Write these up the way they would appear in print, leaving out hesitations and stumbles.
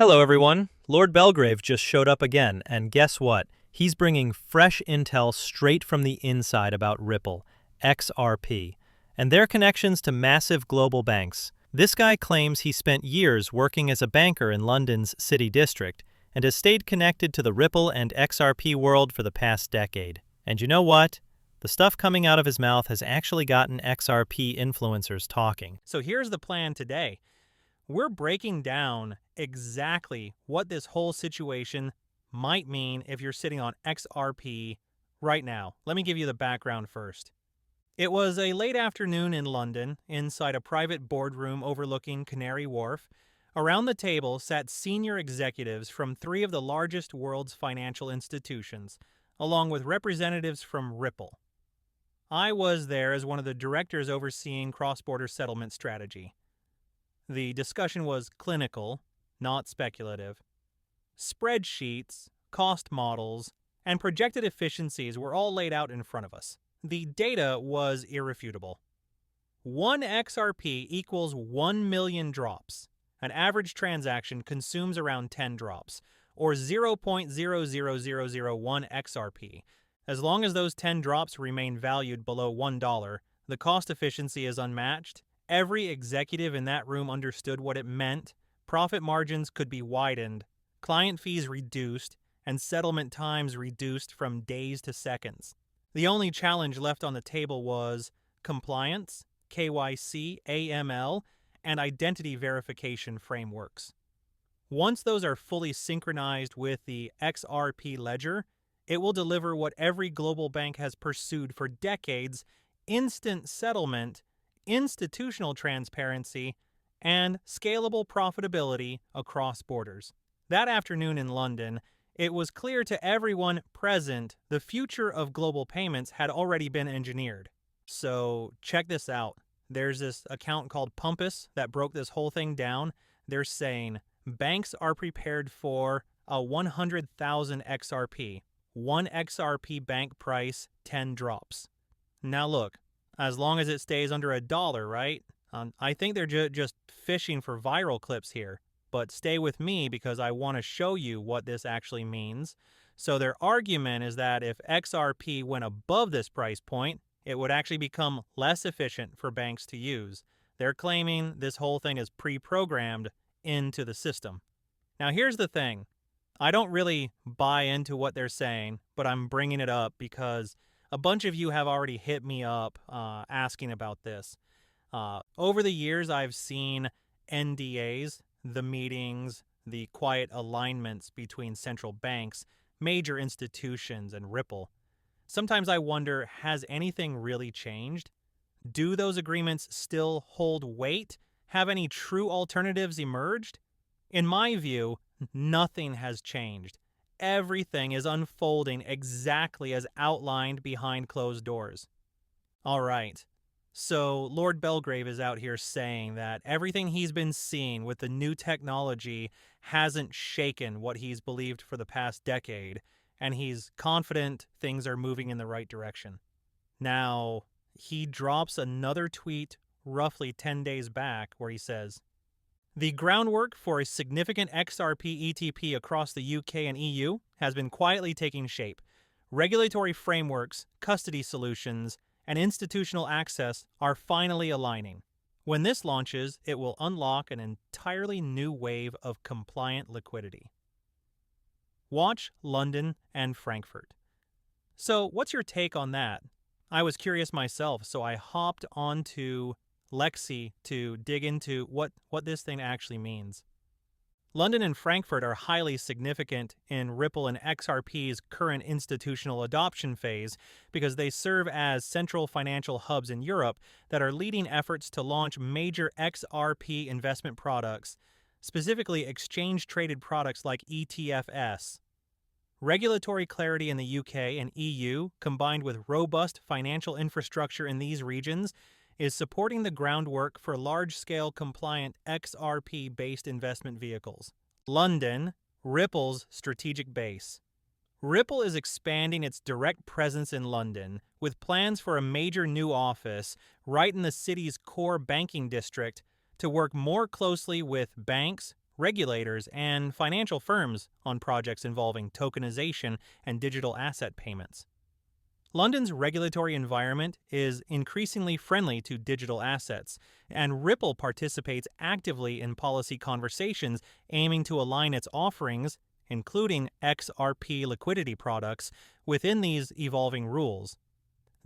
Hello, everyone. Lord Belgrave just showed up again, and guess what? He's bringing fresh intel straight from the inside about Ripple, XRP, and their connections to massive global banks. This guy claims he spent years working as a banker in London's City District and has stayed connected to the Ripple and XRP world for the past decade. And you know what? The stuff coming out of his mouth has actually gotten XRP influencers talking. So here's the plan today. We're breaking down exactly what this whole situation might mean if you're sitting on XRP right now. Let me give you the background first. It was a late afternoon in London, inside a private boardroom overlooking Canary Wharf. Around the table sat senior executives from three of the largest world's financial institutions, along with representatives from Ripple. I was there as one of the directors overseeing cross-border settlement strategy. The discussion was clinical, not speculative. Spreadsheets, cost models, and projected efficiencies were all laid out in front of us. The data was irrefutable. 1 XRP equals 1 million drops. An average transaction consumes around 10 drops, or 0.00001 XRP. As long as those 10 drops remain valued below $1, the cost efficiency is unmatched. Every executive in that room understood what it meant. Profit margins could be widened, client fees reduced, and settlement times reduced from days to seconds. The only challenge left on the table was compliance, KYC, AML, and identity verification frameworks. Once those are fully synchronized with the XRP ledger, it will deliver what every global bank has pursued for decades: instant settlement, institutional transparency, and scalable profitability across borders. That afternoon in London, it was clear to everyone present the future of global payments had already been engineered. So check this out. There's this account called Pumpus that broke this whole thing down. They're saying banks are prepared for a 100,000 XRP. 1 XRP bank price, 10 drops. Now look, as long as it stays under $1, right? I think they're just fishing for viral clips here. But stay with me because I want to show you what this actually means. So their argument is that if XRP went above this price point, it would actually become less efficient for banks to use. They're claiming this whole thing is pre-programmed into the system. Now here's the thing. I don't really buy into what they're saying, but I'm bringing it up because a bunch of you have already hit me up asking about this. Over the years, I've seen NDAs, the meetings, the quiet alignments between central banks, major institutions, and Ripple. Sometimes I wonder, has anything really changed? Do those agreements still hold weight? Have any true alternatives emerged? In my view, nothing has changed. Everything is unfolding exactly as outlined behind closed doors. All right. So Lord Belgrave is out here saying that everything he's been seeing with the new technology hasn't shaken what he's believed for the past decade, and he's confident things are moving in the right direction. Now, he drops another tweet roughly 10 days back where he says, "The groundwork for a significant XRP ETP across the UK and EU has been quietly taking shape. Regulatory frameworks, custody solutions, and institutional access are finally aligning. When this launches, it will unlock an entirely new wave of compliant liquidity." Watch London and Frankfurt. So what's your take on that? I was curious myself, so I hopped onto Lexi to dig into what this thing actually means. London and Frankfurt are highly significant in Ripple and XRP's current institutional adoption phase because they serve as central financial hubs in Europe that are leading efforts to launch major XRP investment products, specifically exchange-traded products like ETFs. Regulatory clarity in the UK and EU, combined with robust financial infrastructure in these regions, is supporting the groundwork for large-scale compliant XRP-based investment vehicles. London, Ripple's strategic base. Ripple is expanding its direct presence in London with plans for a major new office right in the city's core banking district to work more closely with banks, regulators, and financial firms on projects involving tokenization and digital asset payments. London's regulatory environment is increasingly friendly to digital assets, and Ripple participates actively in policy conversations aiming to align its offerings, including XRP liquidity products, within these evolving rules.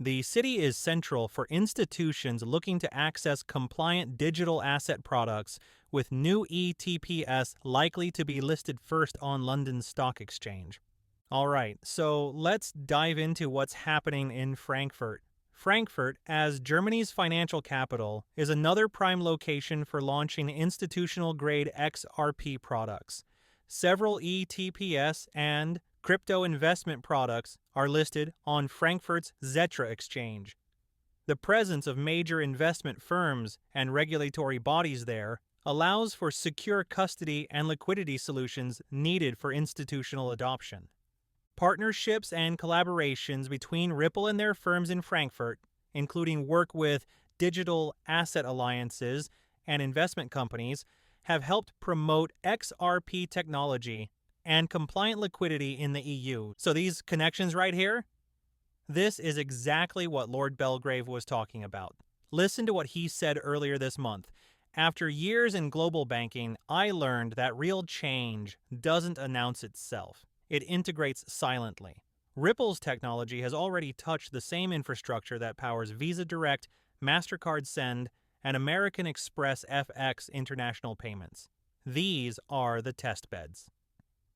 The city is central for institutions looking to access compliant digital asset products, with new ETPs likely to be listed first on London's stock exchange. All right, so let's dive into what's happening in Frankfurt. Frankfurt, as Germany's financial capital, is another prime location for launching institutional-grade XRP products. Several ETPs and crypto investment products are listed on Frankfurt's Xetra exchange. The presence of major investment firms and regulatory bodies there allows for secure custody and liquidity solutions needed for institutional adoption. Partnerships and collaborations between Ripple and their firms in Frankfurt, including work with digital asset alliances and investment companies, have helped promote XRP technology and compliant liquidity in the EU. So these connections right here, this is exactly what Lord Belgrave was talking about. Listen to what he said earlier this month. After years in global banking, I learned that real change doesn't announce itself. It integrates silently. Ripple's technology has already touched the same infrastructure that powers Visa Direct, MasterCard Send, and American Express FX international payments. These are the test beds.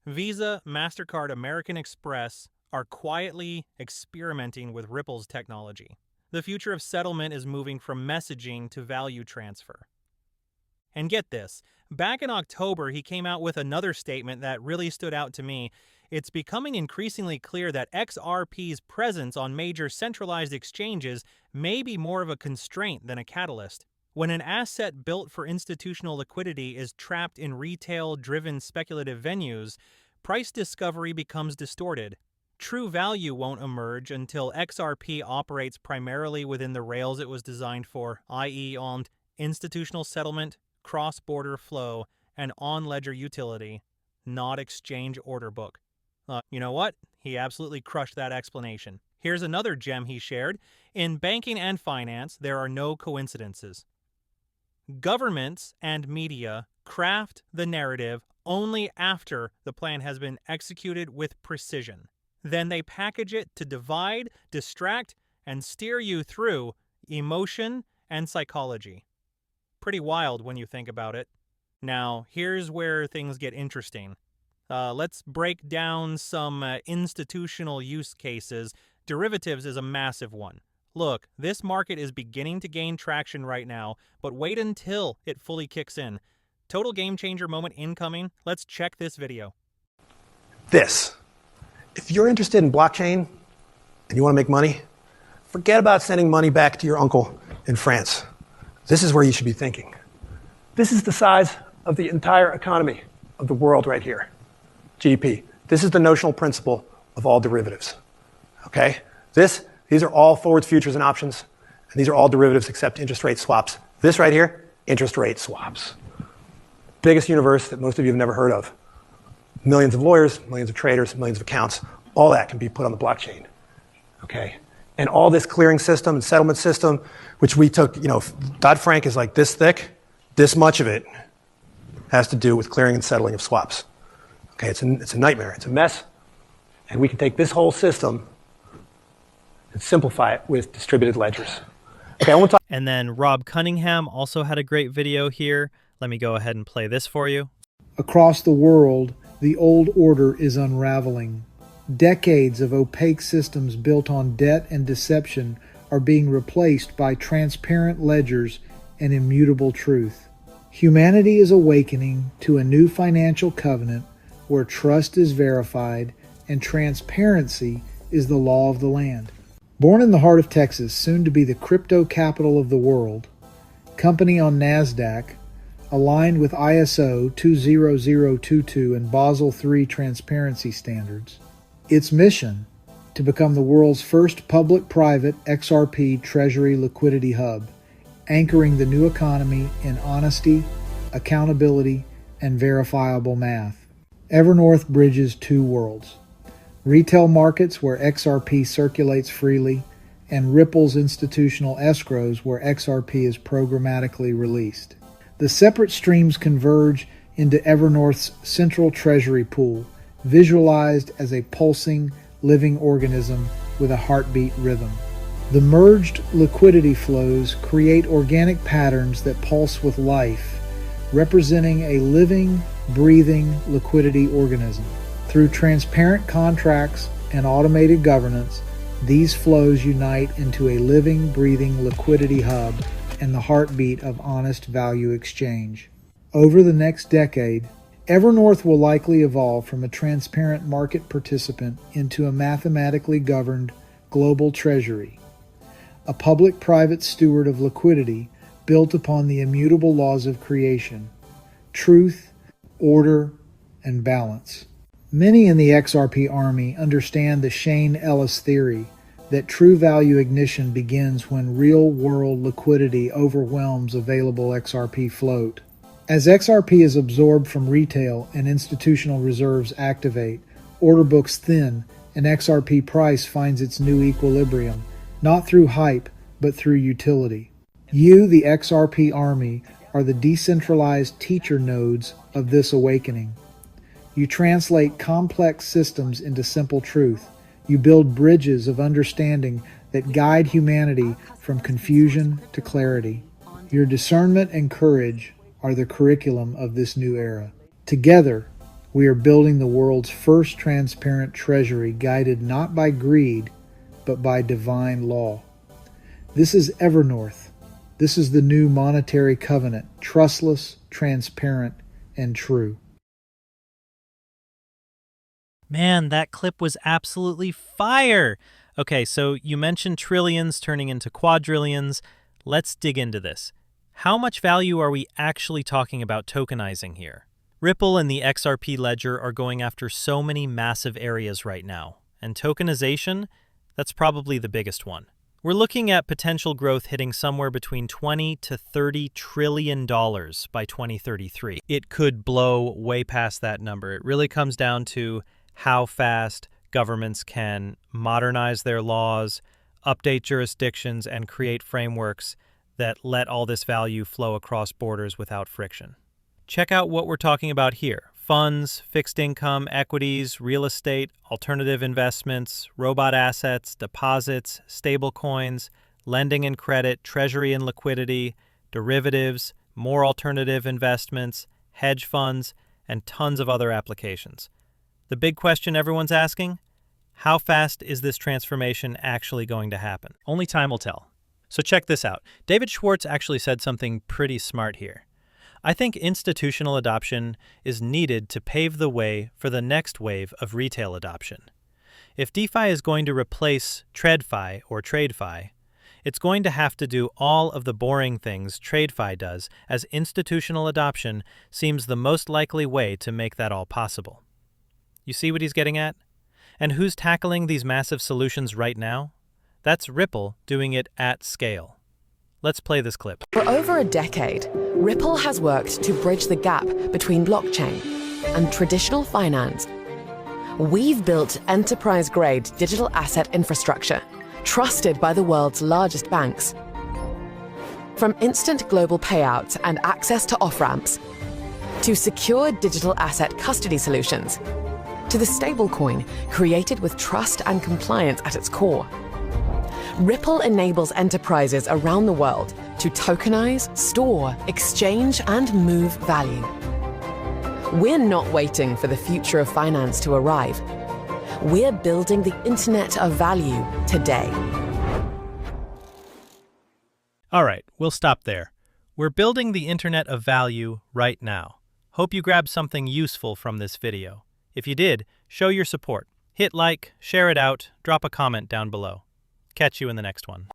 Visa, MasterCard, American Express are quietly experimenting with Ripple's technology. The future of settlement is moving from messaging to value transfer. And get this, back in October, he came out with another statement that really stood out to me. It's becoming increasingly clear that XRP's presence on major centralized exchanges may be more of a constraint than a catalyst. When an asset built for institutional liquidity is trapped in retail-driven speculative venues, price discovery becomes distorted. True value won't emerge until XRP operates primarily within the rails it was designed for, i.e. on institutional settlement, cross-border flow, and on-ledger utility, not exchange order book. You know what? He absolutely crushed that explanation. Here's another gem he shared. In banking and finance, there are no coincidences. Governments and media craft the narrative only after the plan has been executed with precision. Then they package it to divide, distract, and steer you through emotion and psychology. Pretty wild when you think about it. Now, here's where things get interesting. Let's break down some institutional use cases. Derivatives is a massive one. Look, this market is beginning to gain traction right now, but wait until it fully kicks in. Total game changer moment incoming. Let's check this video. If you're interested in blockchain and you want to make money, forget about sending money back to your uncle in France. This is where you should be thinking. This is the size of the entire economy of the world right here. GDP. This is the notional principle of all derivatives. Okay? These are all forwards, futures, and options. And these are all derivatives except interest rate swaps. This right here, interest rate swaps. Biggest universe that most of you have never heard of. Millions of lawyers, millions of traders, millions of accounts. All that can be put on the blockchain. Okay? And all this clearing system and settlement system, which we took, Dodd-Frank is like this thick. This much of it has to do with clearing and settling of swaps. Okay, it's a nightmare. It's a mess. And we can take this whole system and simplify it with distributed ledgers. Okay, I want to talk. And then Rob Cunningham also had a great video here. Let me go ahead and play this for you. Across the world, the old order is unraveling. Decades of opaque systems built on debt and deception are being replaced by transparent ledgers and immutable truth. Humanity is awakening to a new financial covenant where trust is verified and transparency is the law of the land. Born in the heart of Texas, soon to be the crypto capital of the world, company on NASDAQ, aligned with ISO 20022 and Basel III transparency standards. Its mission, to become the world's first public-private XRP Treasury liquidity hub, anchoring the new economy in honesty, accountability, and verifiable math. Evernorth bridges two worlds: retail markets where XRP circulates freely, and Ripple's institutional escrows where XRP is programmatically released. The separate streams converge into Evernorth's central treasury pool, visualized as a pulsing, living organism with a heartbeat rhythm. The merged liquidity flows create organic patterns that pulse with life, representing a living, breathing liquidity organism. Through transparent contracts and automated governance, these flows unite into a living, breathing liquidity hub and the heartbeat of honest value exchange. Over the next decade, Evernorth will likely evolve from a transparent market participant into a mathematically governed global treasury, a public-private steward of liquidity built upon the immutable laws of creation: truth, order, and balance. Many in the XRP army understand the Shane Ellis theory that true value ignition begins when real-world liquidity overwhelms available XRP float. As XRP is absorbed from retail and institutional reserves activate, order books thin, and XRP price finds its new equilibrium, not through hype, but through utility. You, the XRP army, are the decentralized teacher nodes of this awakening. You translate complex systems into simple truth. You build bridges of understanding that guide humanity from confusion to clarity. Your discernment and courage are the curriculum of this new era. Together, we are building the world's first transparent treasury guided not by greed, but by divine law. This is Evernorth. This is the new monetary covenant, trustless, transparent, and true. Man, that clip was absolutely fire! Okay, so you mentioned trillions turning into quadrillions. Let's dig into this. How much value are we actually talking about tokenizing here? Ripple and the XRP ledger are going after so many massive areas right now, and tokenization, that's probably the biggest one. We're looking at potential growth hitting somewhere between $20 to $30 trillion by 2033. It could blow way past that number. It really comes down to how fast governments can modernize their laws, update jurisdictions, and create frameworks that let all this value flow across borders without friction. Check out what we're talking about here: funds, fixed income, equities, real estate, alternative investments, robot assets, deposits, stablecoins, lending and credit, treasury and liquidity, derivatives, more alternative investments, hedge funds, and tons of other applications. The big question everyone's asking: how fast is this transformation actually going to happen? Only time will tell. So check this out. David Schwartz actually said something pretty smart here. I think institutional adoption is needed to pave the way for the next wave of retail adoption. If DeFi is going to replace TradFi or TradeFi, it's going to have to do all of the boring things TradeFi does, as institutional adoption seems the most likely way to make that all possible. You see what he's getting at? And who's tackling these massive solutions right now? That's Ripple doing it at scale. Let's play this clip. For over a decade, Ripple has worked to bridge the gap between blockchain and traditional finance. We've built enterprise-grade digital asset infrastructure, trusted by the world's largest banks. From instant global payouts and access to off-ramps, to secure digital asset custody solutions, to the stablecoin created with trust and compliance at its core. Ripple enables enterprises around the world to tokenize, store, exchange, and move value. We're not waiting for the future of finance to arrive. We're building the Internet of Value today. All right, we'll stop there. We're building the Internet of Value right now. Hope you grabbed something useful from this video. If you did, show your support. Hit like, share it out, drop a comment down below. Catch you in the next one.